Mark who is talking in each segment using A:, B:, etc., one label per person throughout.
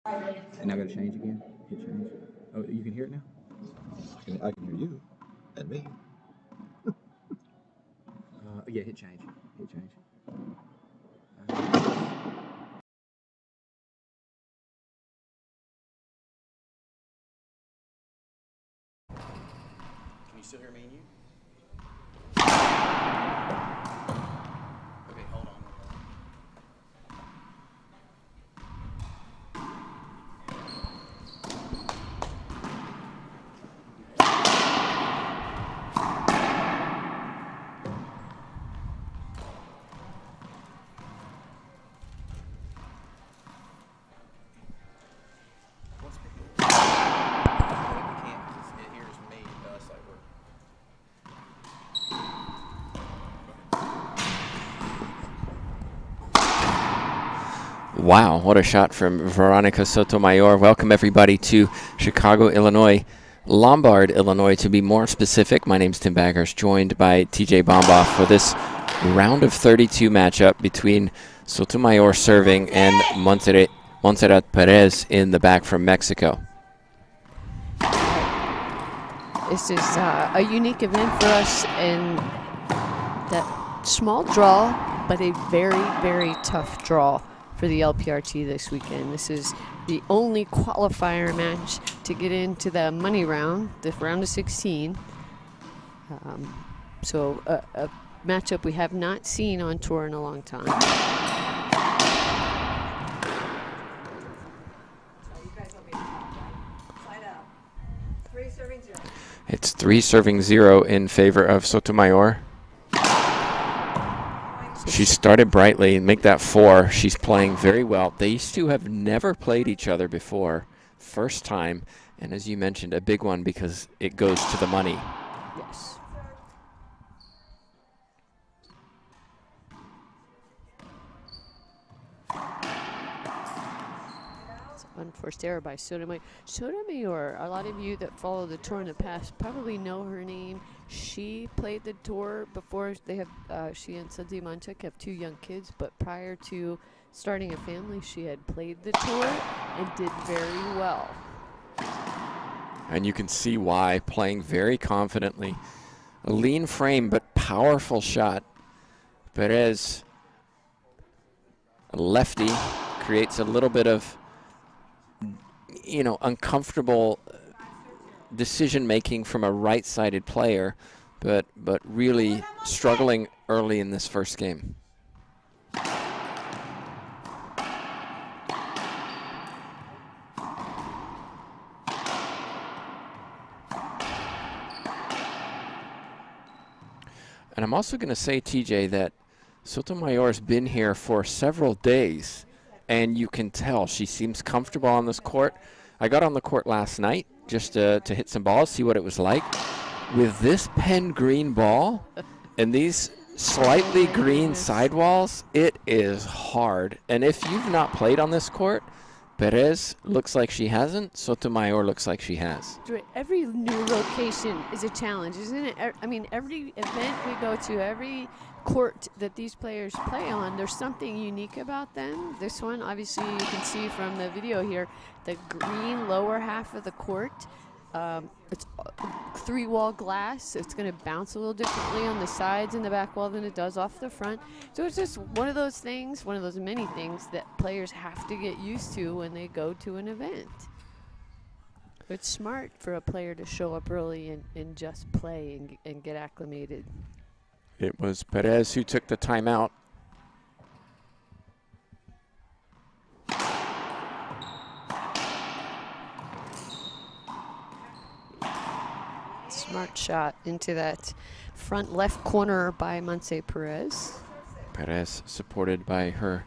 A: And I got to change again? Hit change. Oh, you can hear it now?
B: I can hear you and me.
A: Yeah, hit change. Hit change. Can you still hear me and you? Okay, hold on.
C: Wow, what a shot from Veronica Sotomayor. Welcome, everybody, to Chicago, Illinois, Lombard, Illinois, to be more specific. My name's Tim Baggers, joined by TJ Bomboff for this round of 32 matchup between Sotomayor serving and Montserrat Perez in the back from Mexico.
D: This is a unique event for us, and that small draw, but a very, very tough draw for the LPRT this weekend. This is the only qualifier match to get into the money round, the round of 16. So a matchup we have not seen on tour in a long time.
C: It's 3-0 in favor of Sotomayor. She started brightly and make that 4. She's playing very well. These two have never played each other before. First time, and as you mentioned, a big one because it goes to the money.
D: Yes. It's an unforced error by Sotomayor. Sotomayor, a lot of you that follow the tour in the past probably know her name. She played the tour before. They have she and Sandy Manchak have 2 young kids, but prior to starting a family, she had played the tour and did very well.
C: And you can see why, playing very confidently. A lean frame, but powerful shot. Perez, a lefty, creates a little bit of, uncomfortable decision-making from a right-sided player, but really struggling early in this first game. And I'm also going to say, TJ, that Sotomayor's been here for several days, and you can tell she seems comfortable on this court. I got on the court last night just to hit some balls, see what it was like. With this pen green ball and these slightly green sidewalls, it is hard. And if you've not played on this court, Perez looks like she hasn't. Sotomayor looks like she has.
D: Every new location is a challenge, isn't it? I mean, every event we go to, every court that these players play on, there's something unique about them. This one, obviously, you can see from the video here, the green lower half of the court. It's 3-wall glass, so it's going to bounce a little differently on the sides and the back wall than it does off the front. So it's just one of those things, one of those many things that players have to get used to when they go to an event. It's smart for a player to show up early and just play and get acclimated.
C: It was Perez who took the timeout.
D: Smart shot into that front left corner by Montse Perez.
C: Perez supported by her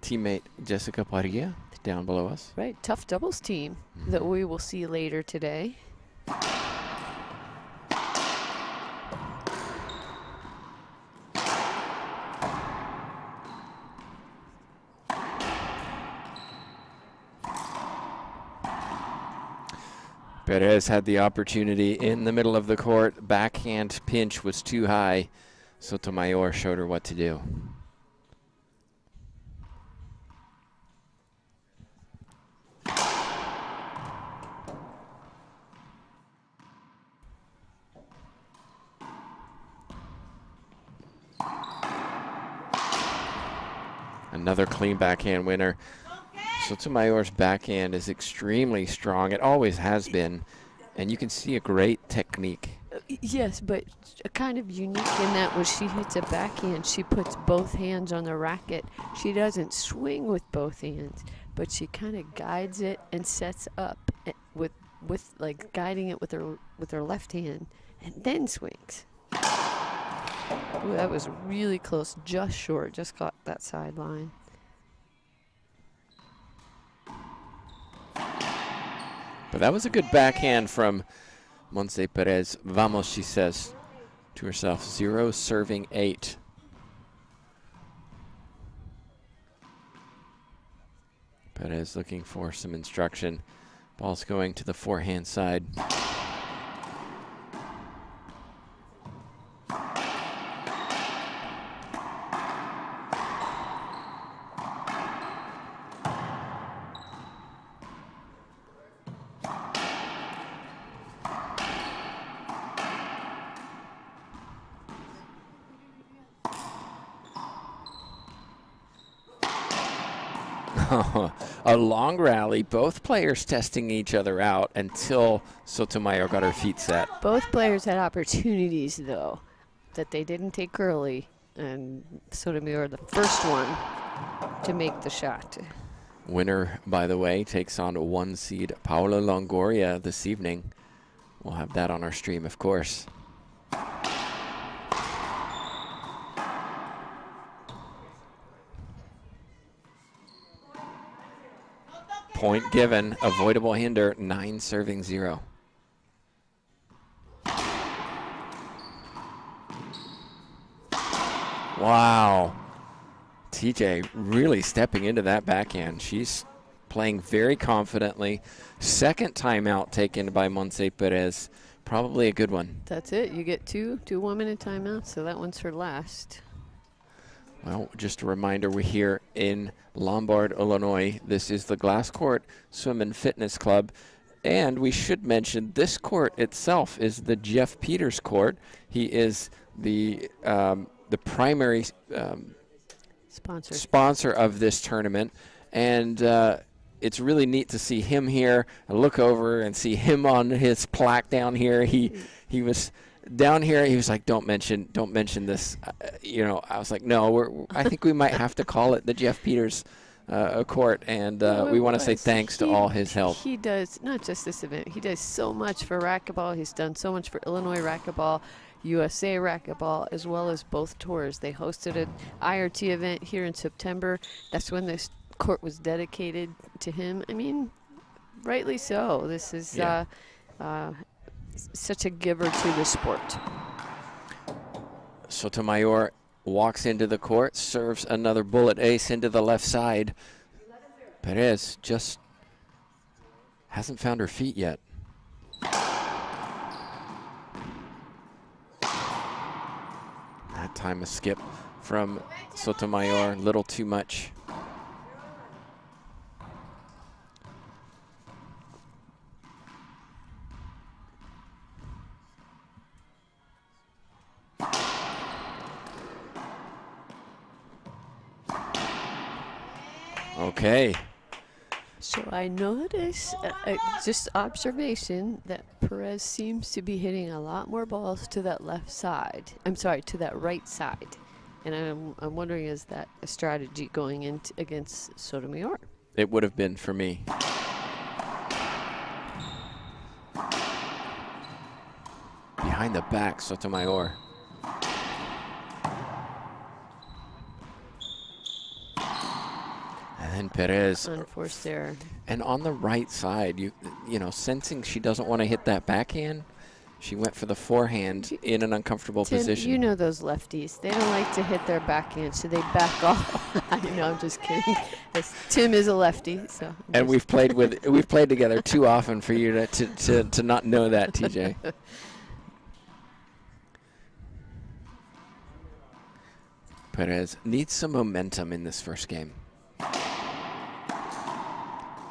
C: teammate Jessica Parilla down below us.
D: Right, tough doubles team that we will see later today.
C: Perez had the opportunity in the middle of the court. Backhand pinch was too high. Sotomayor showed her what to do. Another clean backhand winner. Sotomayor's backhand is extremely strong. It always has been. And you can see a great technique.
D: Yes, but kind of unique in that when she hits a backhand, she puts both hands on the racket. She doesn't swing with both hands, but she kind of guides it and sets up with like guiding it with her left hand, and then swings. Ooh, that was really close, just short, just got that sideline.
C: But that was a good backhand from Montse Perez. Vamos, she says to herself, 0 serving 8. Perez looking for some instruction. Ball's going to the forehand side. A long rally, both players testing each other out until Sotomayor got her feet set.
D: Both players had opportunities, though, that they didn't take early, and Sotomayor, the first one to make the shot.
C: Winner, by the way, takes on 1 seed Paula Longoria this evening. We'll have that on our stream, of course. Point given, avoidable hinder, 9 serving 0. Wow. TJ really stepping into that backhand. She's playing very confidently. Second timeout taken by Montse Perez. Probably a good one.
D: That's it. You get two 1-minute timeouts, so that one's her last.
C: Well, just a reminder, we're here in Lombard, Illinois. This is the Glass Court Swim and Fitness Club. And we should mention this court itself is the Jeff Peters court. He is the primary sponsor of this tournament. And it's really neat to see him here. I look over and see him on his plaque down here. He was down here. He was like, don't mention this. You know, I was like, no, I think we might have to call it the Jeff Peters court, and we want to say thanks to all his help.
D: He does not just this event. He does so much for racquetball. He's done so much for Illinois racquetball, USA racquetball, as well as both tours. They hosted an IRT event here in September. That's when this court was dedicated to him. I mean, rightly so. This is such a giver to the sport.
C: Sotomayor walks into the court, serves another bullet ace into the left side. Perez just hasn't found her feet yet. That time a skip from Sotomayor, a little too much. Okay.
D: So I notice, just observation, that Perez seems to be hitting a lot more balls to that left side. I'm sorry, to that right side. And I'm wondering, is that a strategy going into against Sotomayor?
C: It would have been for me. Behind the back, Sotomayor. And then Perez.
D: Unforced error.
C: And on the right side, you know, sensing she doesn't want to hit that backhand, she went for the forehand in an uncomfortable
D: Tim,
C: position.
D: you know those lefties. They don't like to hit their backhand, so they back off. I know, I'm just kidding. Tim is a lefty, so.
C: And we've played together too often for you to not know that, TJ. Perez needs some momentum in this first game.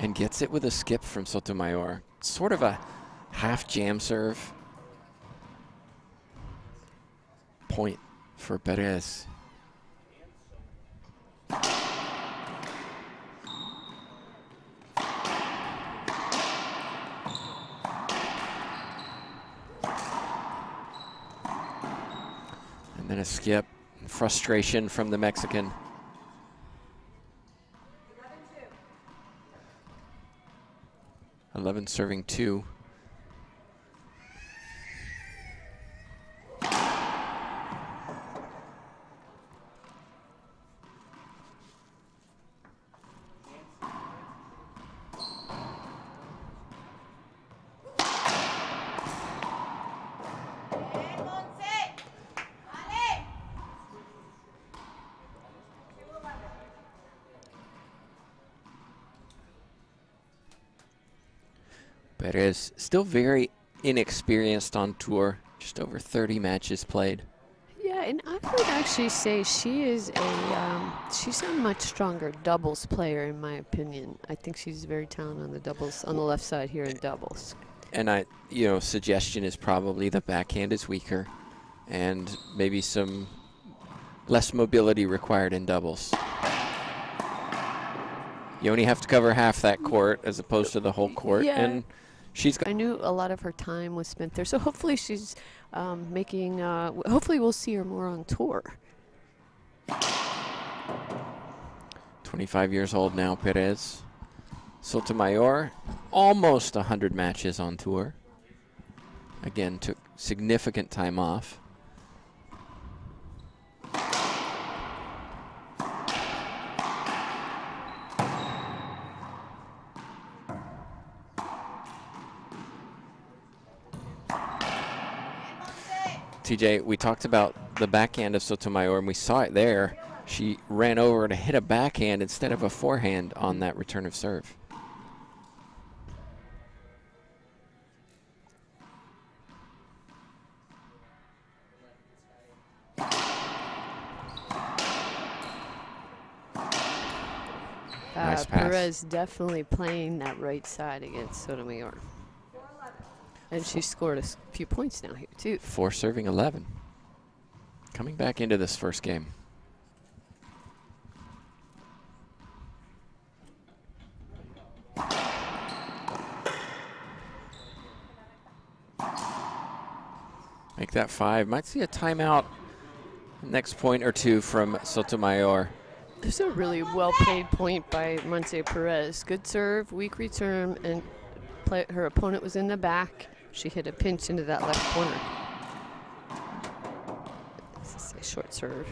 C: And gets it with a skip from Sotomayor. Sort of a half jam serve. Point for Perez. And a skip. Frustration from the Mexican. 11 serving 2. Perez still very inexperienced on tour, just over 30 matches played.
D: Yeah, and I would actually say she is she's a much stronger doubles player in my opinion. I think she's very talented on the doubles, on the left side here in doubles.
C: And suggestion is probably the backhand is weaker and maybe some less mobility required in doubles. You only have to cover half that court as opposed to the whole court.
D: Yeah.
C: And I
D: knew a lot of her time was spent there, so hopefully she's hopefully we'll see her more on tour.
C: 25 years old now, Perez. Sotomayor, almost 100 matches on tour. Again, took significant time off. TJ, we talked about the backhand of Sotomayor, and we saw it there. She ran over to hit a backhand instead of a forehand on that return of serve. Nice pass.
D: Perez definitely playing that right side against Sotomayor. And she scored a few points now here, too.
C: 4 serving 11. Coming back into this first game. Make that 5. Might see a timeout next point or two from Sotomayor.
D: This is a really well-played point by Montse Perez. Good serve, weak return, and her opponent was in the back. She hit a pinch into that left corner. This is a short serve.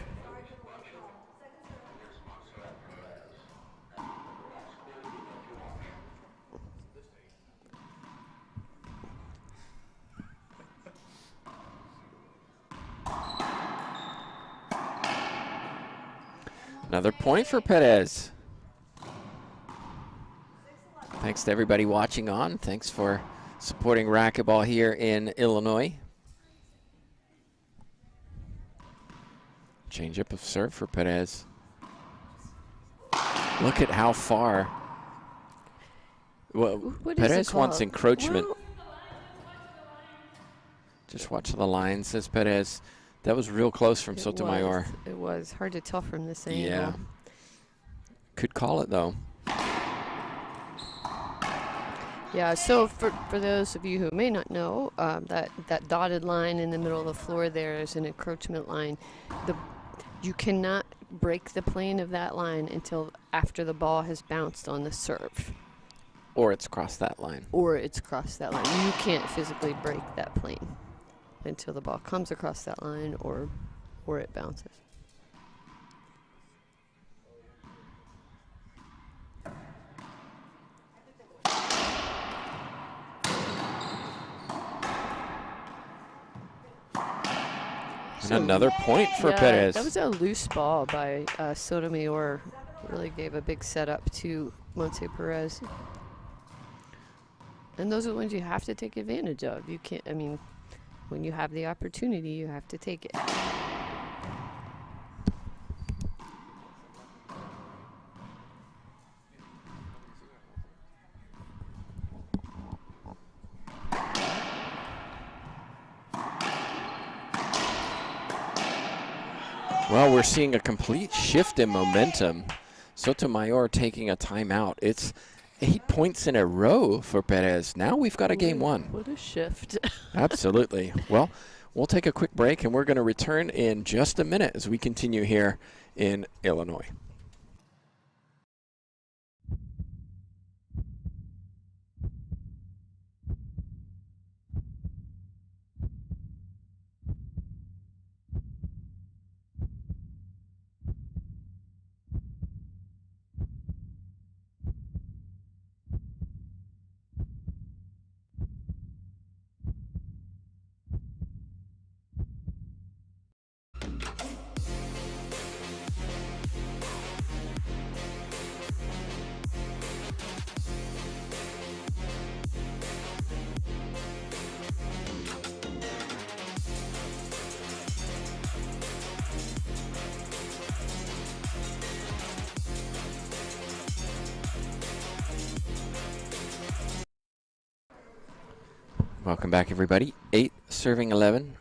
C: Another point for Perez. Thanks to everybody watching on. Thanks for supporting racquetball here in Illinois. Change up of serve for Perez. Look at how far. Well, Perez wants encroachment.
D: Well,
C: just watch the line, says Perez. That was real close from Sotomayor.
D: It was hard to tell from this angle.
C: Yeah. Could call it, though.
D: Yeah, so for those of you who may not know, that dotted line in the middle of the floor there is an encroachment line. You cannot break the plane of that line until after the ball has bounced on the serve.
C: Or it's crossed that line.
D: Or it's crossed that line. You can't physically break that plane until the ball comes across that line or it bounces.
C: And another point for Perez.
D: That was a loose ball by Sotomayor. Really gave a big setup to Montse Perez. And those are the ones you have to take advantage of. You can't, I mean, when you have the opportunity, you have to take it.
C: Well, we're seeing a complete shift in momentum. Sotomayor taking a timeout. It's 8 points in a row for Perez. Now we've got a game 1.
D: What a shift.
C: Absolutely. Well, We'll take a quick break, and we're going to return in just a minute as we continue here in Illinois. Welcome back, everybody. 8 serving 11.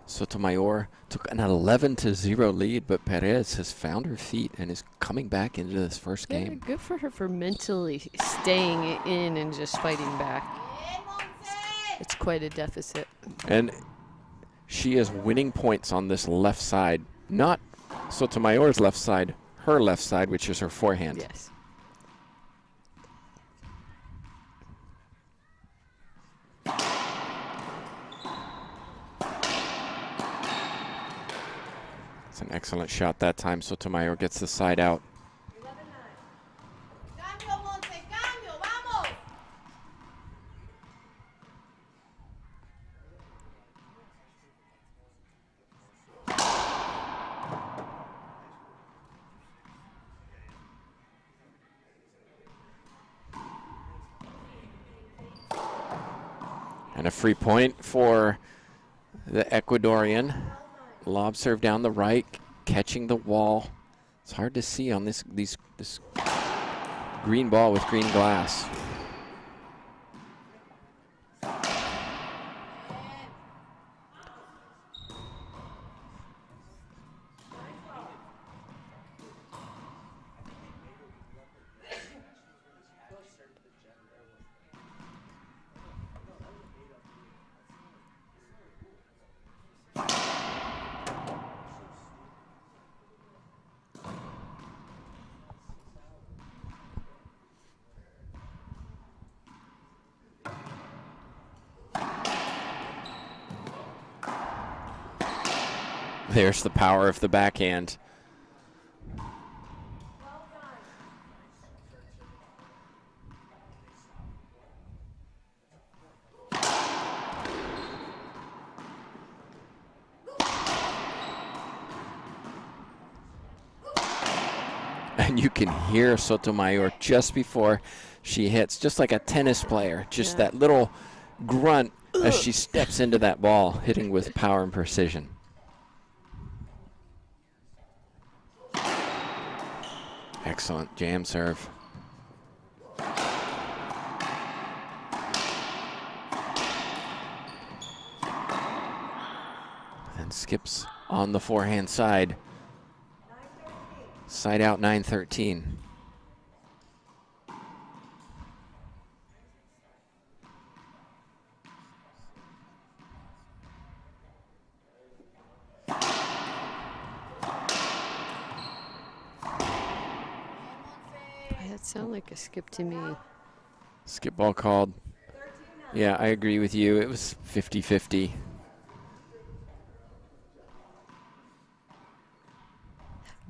C: Sotomayor took an 11-0 lead, but Perez has found her feet and is coming back into this first
D: Yeah,
C: game.
D: good for her for mentally staying in and just fighting back. It's quite a deficit.
C: And she is winning points on this left side. Not Sotomayor's left side, her left side, which is her forehand.
D: Yes.
C: It's an excellent shot that time. Sotomayor gets the side out. And a free point for the Ecuadorian. Lob serve down the right, catching the wall. It's hard to see on this green ball with green glass. There's the power of the backhand. And you can hear Sotomayor just before she hits, just like a tennis player, just that little grunt as she steps into that ball, hitting with power and precision. Excellent jam serve. And skips on the forehand side. Side out 9-13.
D: That sounded like a skip to me.
C: Skip ball called. Yeah, I agree with you. It was 50-50.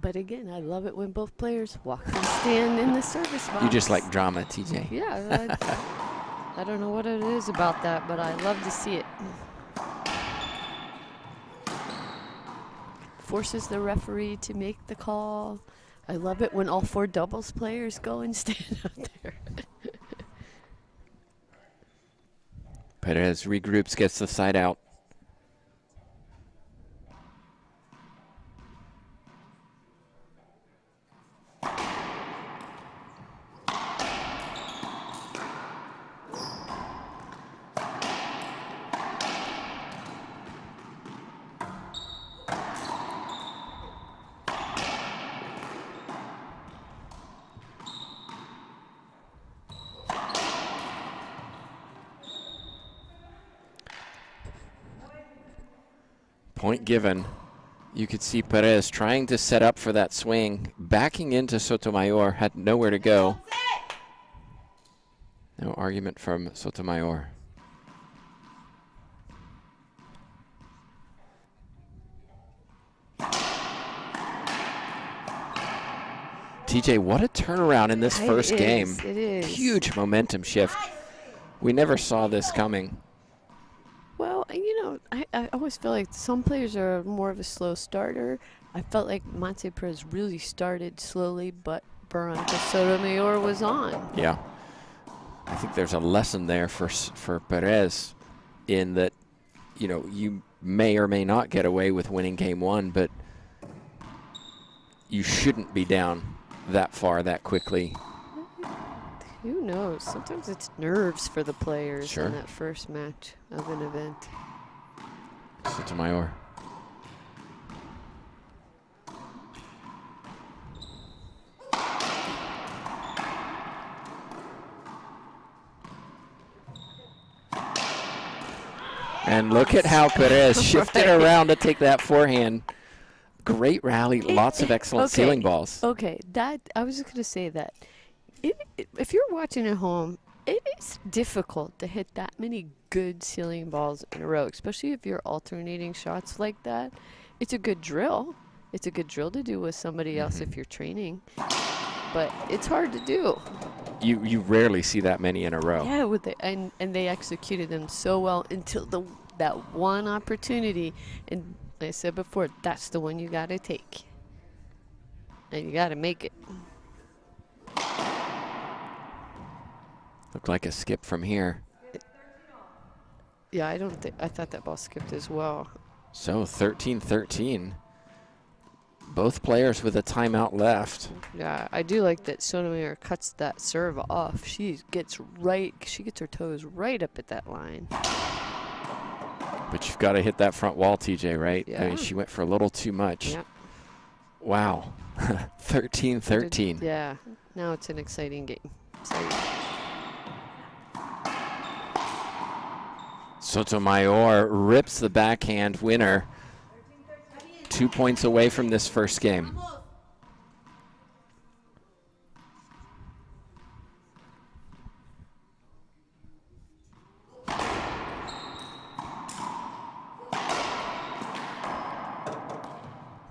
D: But again, I love it when both players walk and stand in the service box.
C: You just like drama, TJ.
D: Yeah, I don't know what it is about that, but I love to see it. Forces the referee to make the call. I love it when all four doubles players go and stand out there.
C: Perez regroups, gets the side out. Point given. You could see Perez trying to set up for that swing, backing into Sotomayor, had nowhere to go. No argument from Sotomayor. TJ, what a turnaround in this first game.
D: It is.
C: Huge momentum shift. We never saw this coming.
D: Well, you know, I always feel like some players are more of a slow starter. I felt like Monte Perez really started slowly, but Veronica Sotomayor was on.
C: Yeah. I think there's a lesson there for Perez in that, you know, you may or may not get away with winning game one, but you shouldn't be down that far that quickly.
D: Who knows? Sometimes it's nerves for the players
C: Sure.
D: in that first match of an event.
C: Sotomayor. And look at how Perez shifted
D: Right.
C: around to take that forehand. Great rally, lots of excellent
D: Okay.
C: ceiling balls.
D: Okay, that I was just going to say that. If you're watching at home, it is difficult to hit that many good ceiling balls in a row, especially if you're alternating shots like that. It's a good drill. It's a good drill to do with somebody else if you're training, but it's hard to do.
C: You rarely see that many in a row.
D: Yeah, and they executed them so well until that one opportunity. And like I said before, that's the one you got to take, and you got to make it.
C: Looked like a skip from here.
D: Yeah, I thought that ball skipped as well.
C: So 13-13. Both players with a timeout left.
D: Yeah, I do like that Sotomayor cuts that serve off. She gets her toes right up at that line.
C: But you've got to hit that front wall, TJ, right? I
D: Yeah.
C: mean, she went for a little too much.
D: Yeah.
C: Wow. 13-13.
D: Yeah, now it's an exciting game. Exciting.
C: Sotomayor rips the backhand winner. 2 points away from this first game.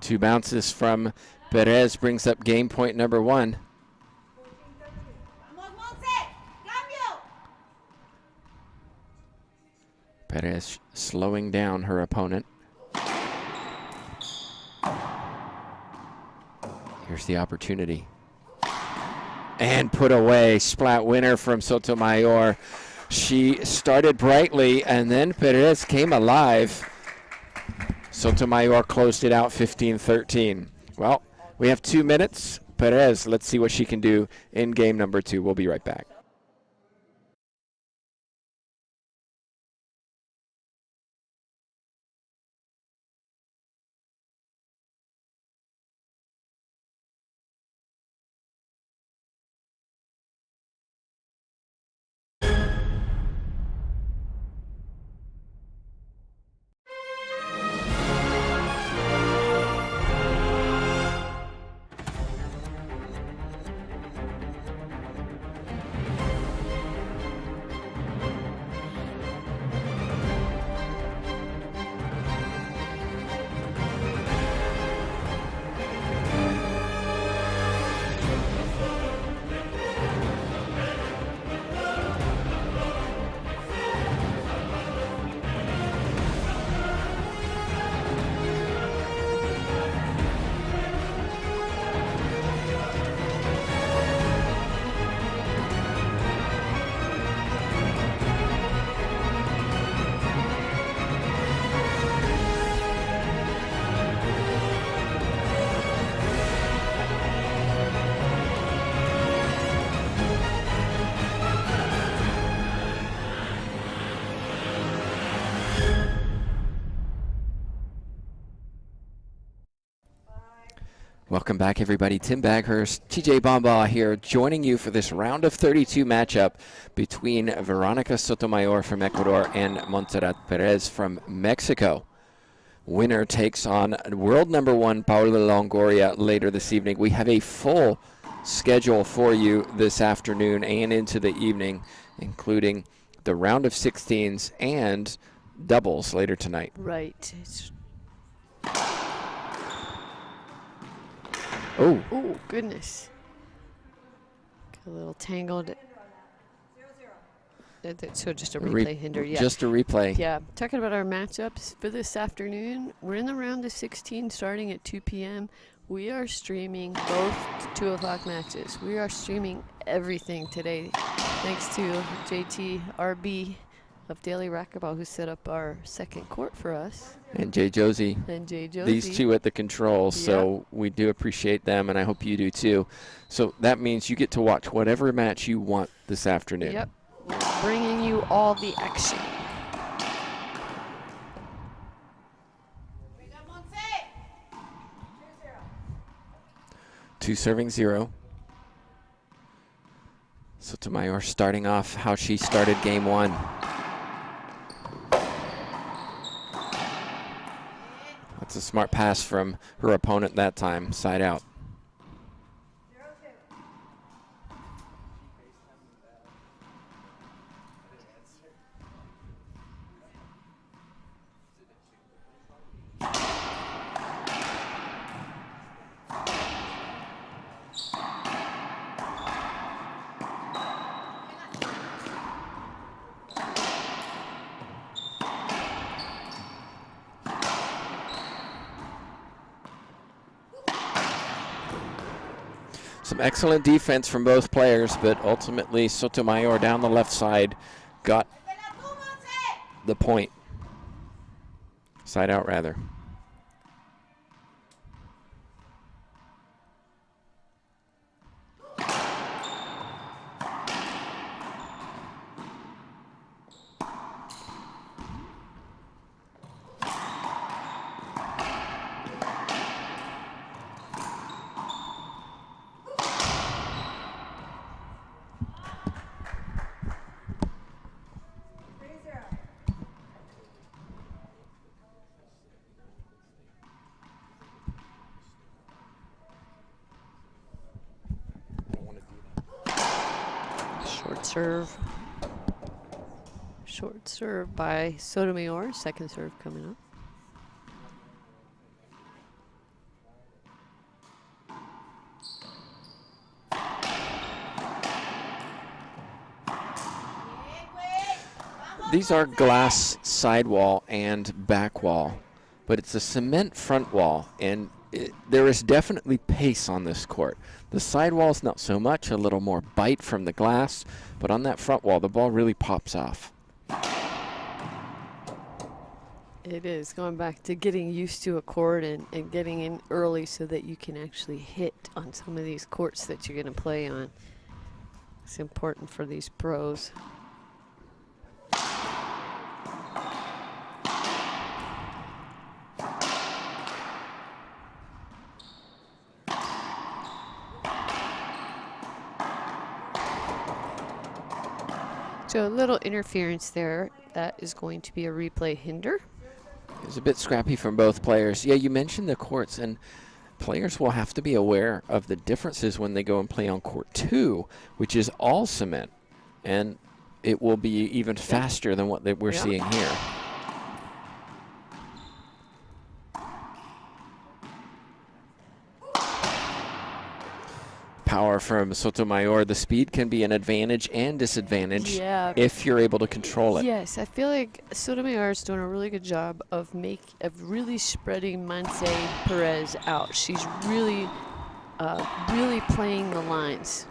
C: Two bounces from Perez brings up game point number one. Perez slowing down her opponent. Here's the opportunity. And put away. Splat winner from Sotomayor. She started brightly, and then Perez came alive. Sotomayor closed it out 15-13. Well, we have 2 minutes. Perez, let's see what she can do in game number two. We'll be right back. Welcome back, everybody. Tim Baghurst, TJ Bamba here, joining you for this round of 32 matchup between Veronica Sotomayor from Ecuador and Montserrat Perez from Mexico. winner takes on world number 1 Paula Longoria later this evening. We have a full schedule for you this afternoon and into the evening, including the round of 16s and doubles later tonight.
D: Right.
C: Oh,
D: Goodness. Got a little tangled. So just a replay hinder, yeah.
C: Just a replay.
D: Yeah, talking about our matchups for this afternoon. We're in the round of 16 starting at 2 p.m. We are streaming both 2 o'clock matches. We are streaming everything today. Thanks to JTRB of Daily Racquetball, who set up our second court for us.
C: And Jay Josie. These two at the controls, so we do appreciate them, and I hope you do too. So that means you get to watch whatever match you want this afternoon.
D: Yep, we're bringing you all the action.
C: Two serving 0. Sotomayor starting off how she started game 1. That's a smart pass from her opponent that time, side out. Some excellent defense from both players, but ultimately Sotomayor down the left side got the point. Side out, rather.
D: Short serve by Sotomayor. Second serve coming up.
C: These are glass sidewall and back wall, but it's a cement front wall, and there is definitely pace on this court. The sidewall's not so much, a little more bite from the glass, but on that front wall, the ball really pops off.
D: It is going back to getting used to a court and getting in early so that you can actually hit on some of these courts that you're going to play on. It's important for these pros. So a little interference there. That is going to be a replay hinder.
C: It was a bit scrappy from both players. Yeah, you mentioned the courts, and players will have to be aware of the differences when they go and play on court 2, which is all cement, and it will be even faster than what we're seeing here. Power from Sotomayor. The speed can be an advantage and disadvantage if you're able to control it.
D: Yes, I feel like Sotomayor is doing a really good job of really spreading Perez out. She's really playing the lines.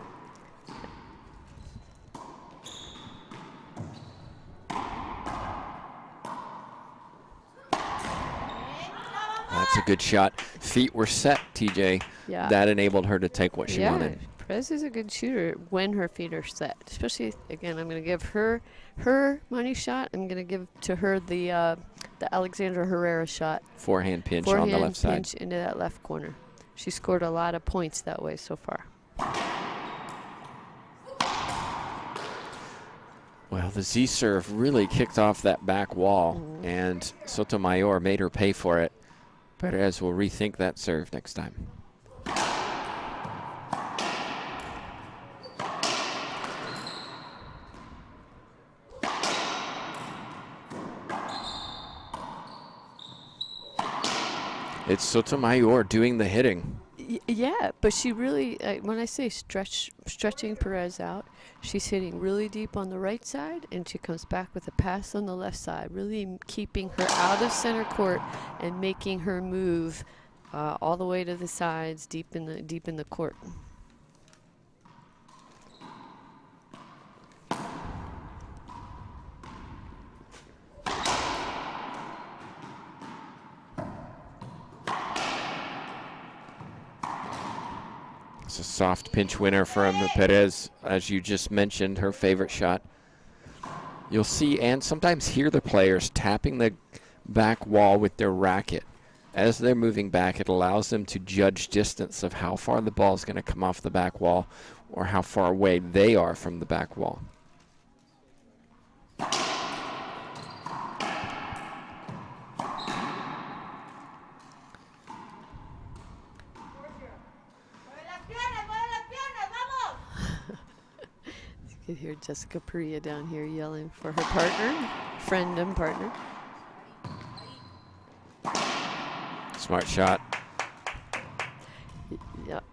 C: That's a good shot. Feet were set, TJ.
D: Yeah.
C: That enabled her to take what she wanted.
D: Perez is a good shooter when her feet are set. Especially, again, I'm going to give her money shot. I'm going to give to her the Alexandra Herrera shot.
C: Forehand pinch on the left side.
D: Forehand pinch into that left corner. She scored a lot of points that way so far.
C: Well, Well, the Z serve really kicked off that back wall, and Sotomayor made her pay for it. Perez will rethink that serve next time. It's Sotomayor doing the hitting.
D: Yeah, but she really, when I say stretching Perez out, she's hitting really deep on the right side, and she comes back with a pass on the left side, really keeping her out of center court and making her move all the way to the sides, deep in the court.
C: It's a soft pinch winner from Perez, as you just mentioned, her favorite shot. You'll see and sometimes hear the players tapping the back wall with their racket. As they're moving back, it allows them to judge distance of how far the ball is going to come off the back wall or how far away they are from the back wall.
D: You can hear Jessica Perea down here yelling for her partner, friend and partner.
C: Smart shot.
D: Yep.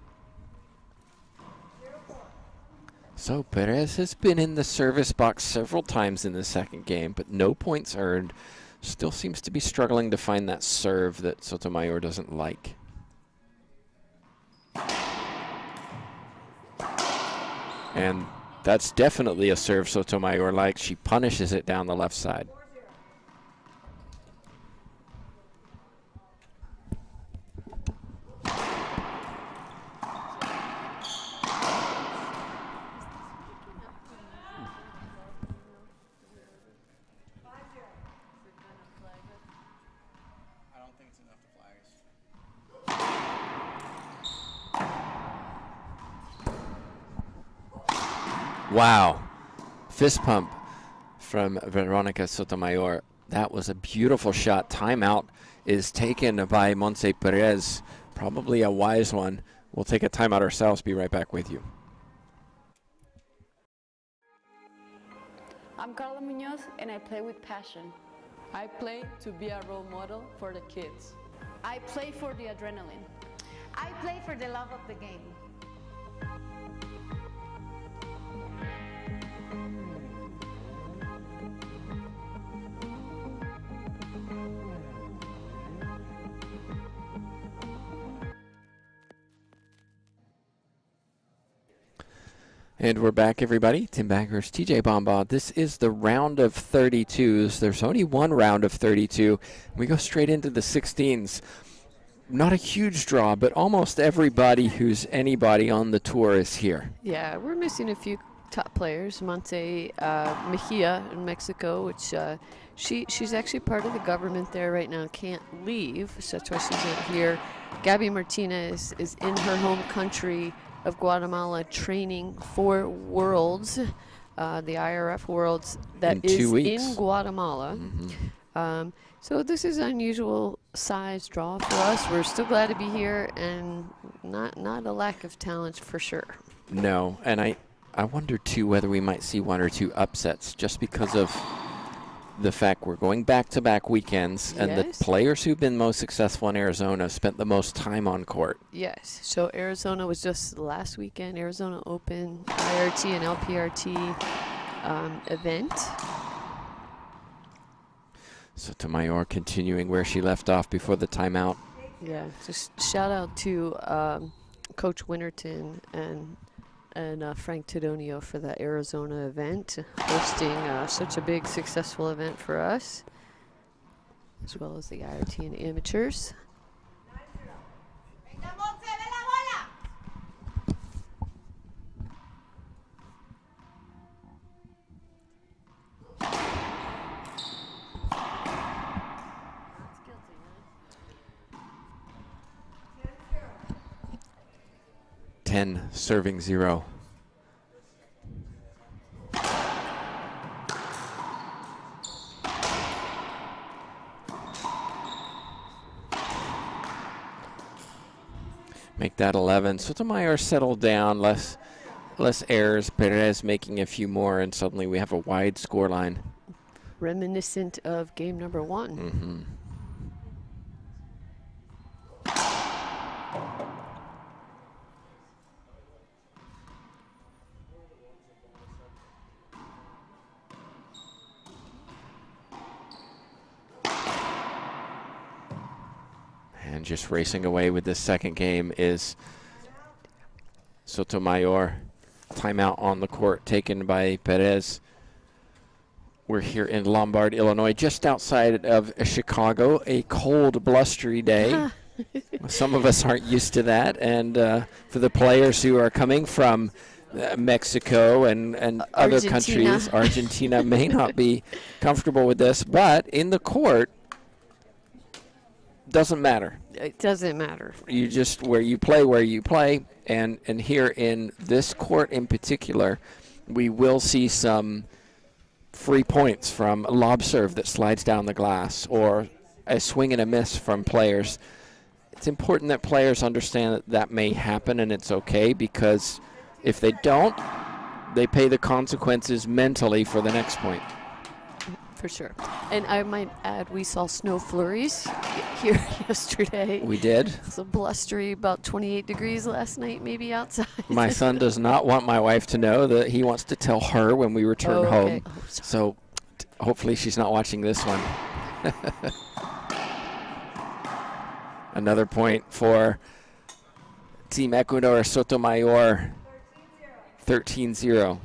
C: So Perez has been in the service box several times in the second game, but no points earned. Still seems to be struggling to find that serve that Sotomayor doesn't like. And that's definitely a serve Sotomayor likes. She punishes it down the left side. Wow. Fist pump from Veronica Sotomayor. That was a beautiful shot. Timeout is taken by Montse Perez. Probably a wise one. We'll take a timeout ourselves. Be right back with you.
E: I'm Carla Munoz, and I play with passion.
F: I play to be a role model for the kids.
E: I play for the adrenaline.
G: I play for the love of the game.
C: And we're back, everybody. Tim Baghurst, TJ Bombaugh. This is the round of 32s. There's only one round of 32. We go straight into the 16s. Not a huge draw, but almost everybody who's anybody on the tour is here.
D: Yeah, we're missing a few top players. Monte Mejia in Mexico, which she's actually part of the government there right now, can't leave, so that's why she's not here. Gabby Martinez is in her home country of Guatemala training for Worlds, the IRF Worlds that
C: in 2 weeks.
D: in Guatemala.
C: Mm-hmm.
D: So this is an unusual size draw for us. We're still glad to be here, and not a lack of talent for sure.
C: No, and I wonder too whether we might see one or two upsets just because of the fact we're going back-to-back weekends, and the players who've been most successful in Arizona spent the most time on court.
D: Yes, so Arizona was just last weekend, Arizona Open, IRT and LPRT event.
C: Sotomayor continuing where she left off before the timeout.
D: Yeah, just shout out to Coach Winterton and Frank Tidonio for the Arizona event, hosting such a big, successful event for us, as well as the IRT and amateurs.
C: Serving 0. make that 11. Sotomayor settled down, less errors. Perez making a few more, and suddenly we have a wide score line.
D: Reminiscent of game number 1.
C: Mm-hmm. And just racing away with this second game is Sotomayor. Timeout on the court taken by Perez. We're here in Lombard, Illinois, just outside of Chicago. A cold, blustery day. Some of us aren't used to that. And for the players who are coming from Mexico and other countries, Argentina may not be comfortable with this. But in the court, doesn't matter.
D: It doesn't matter.
C: You just, where you play. And here in this court in particular, we will see some free points from a lob serve that slides down the glass or a swing and a miss from players. It's important that players understand that that may happen and it's okay, because if they don't, they pay the consequences mentally for the next point.
D: For sure. And I might add, we saw snow flurries here yesterday.
C: We did.
D: It's a blustery, about 28 degrees last night, maybe outside.
C: My son does not want my wife to know that he wants to tell her when we return home.
D: Oh,
C: so hopefully she's not watching this one. Another point for Team Ecuador. Sotomayor, 13-0.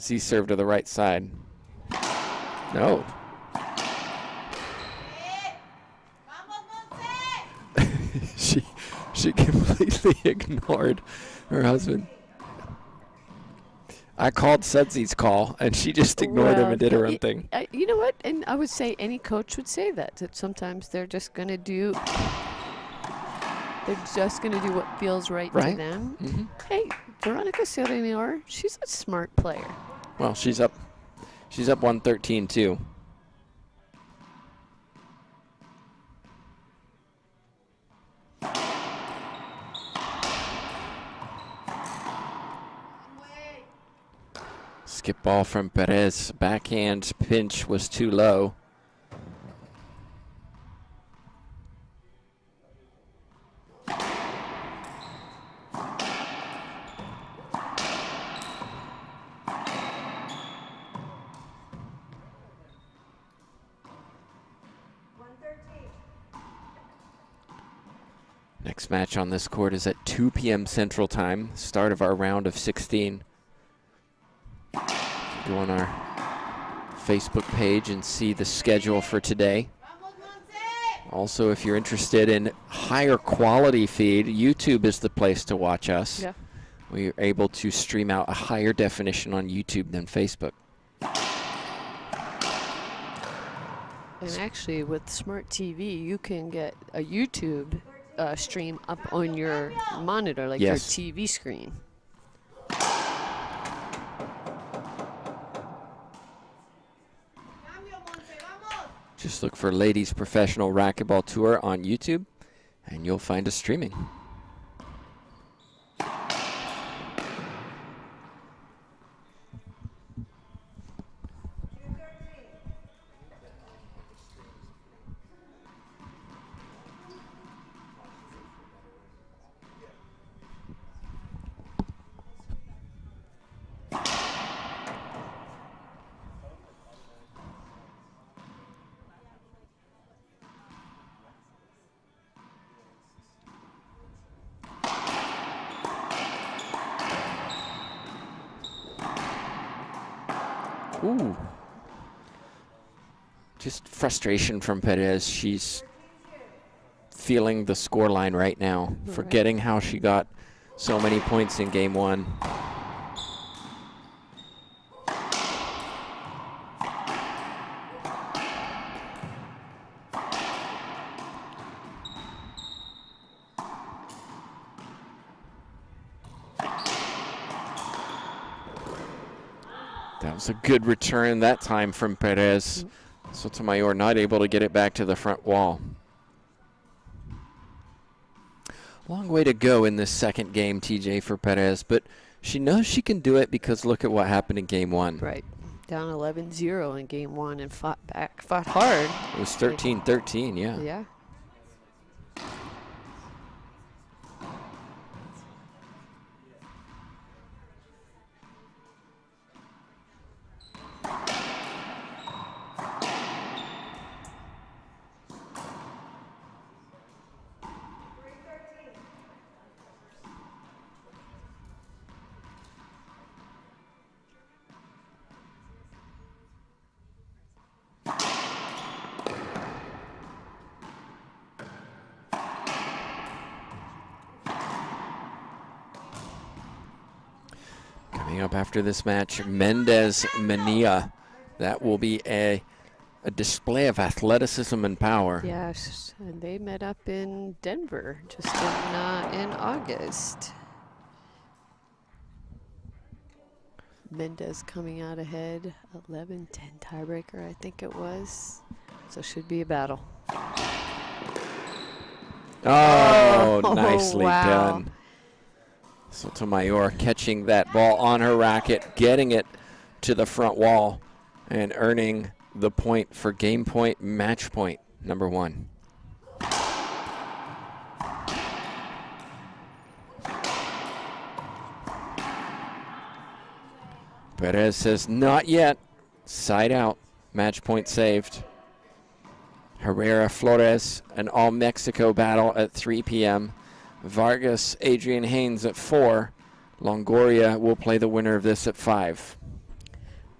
C: Z serve to the right side. No. she completely ignored her husband. I called Sudsy's call, and she just ignored him and did her own thing.
D: You know what? And I would say any coach would say that sometimes they're just going to do what feels right to them.
C: Mm-hmm.
D: Hey, Veronica Sotomayor, she's a smart player.
C: Well, she's up 113 too. Skip ball from Perez. Backhand pinch was too low. Next match on this court is at 2 p.m. Central Time, start of our round of 16. Go on our Facebook page and see the schedule for today. Also, if you're interested in higher quality feed, YouTube is the place to watch us.
D: Yeah.
C: We are able to stream out a higher definition on YouTube than Facebook.
D: And actually, with Smart TV, you can get a YouTube stream up on your monitor, like your TV screen.
C: Just look for Ladies Professional Racquetball Tour on YouTube, and you'll find us streaming. Ooh. Just frustration from Perez. She's feeling the scoreline right now, forgetting how she got so many points in game one. That was a good return that time from Perez. Sotomayor not able to get it back to the front wall. Long way to go in this second game, TJ, for Perez, but she knows she can do it because look at what happened in game one.
D: Right. Down 11-0 in game one and fought hard.
C: It was 13-13, yeah.
D: Yeah.
C: Coming up after this match, Mendez-Mania. That will be a display of athleticism and power.
D: Yes, and they met up in Denver just in August. Mendez coming out ahead, 11-10 tiebreaker, I think it was. So should be a battle.
C: Oh, nicely
D: wow.
C: done. Sotomayor catching that ball on her racket, getting it to the front wall, and earning the point for game point, match point, number 1. Perez says, not yet. Side out. Match point saved. Herrera Flores, an all-Mexico battle at 3 p.m. Vargas, Adrian Haynes at 4. Longoria will play the winner of this at 5.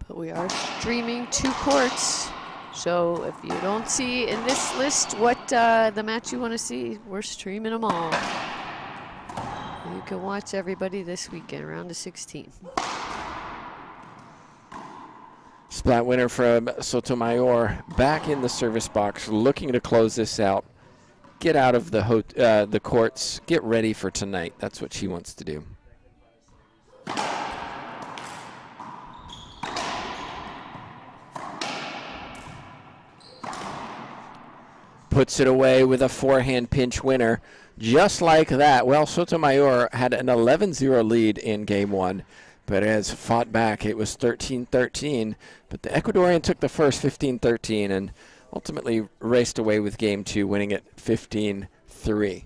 D: But we are streaming 2 courts. So if you don't see in this list what the match you want to see, we're streaming them all. You can watch everybody this weekend, round of 16.
C: Splat winner from Sotomayor back in the service box, looking to close this out. Get out of the courts, get ready for tonight. That's what she wants to do. Puts it away with a forehand pinch winner. Just like that. Well, Sotomayor had an 11-0 lead in game 1. Perez fought back. It was 13-13, but the Ecuadorian took the first 15-13 and ultimately raced away with game 2, winning it 15-3.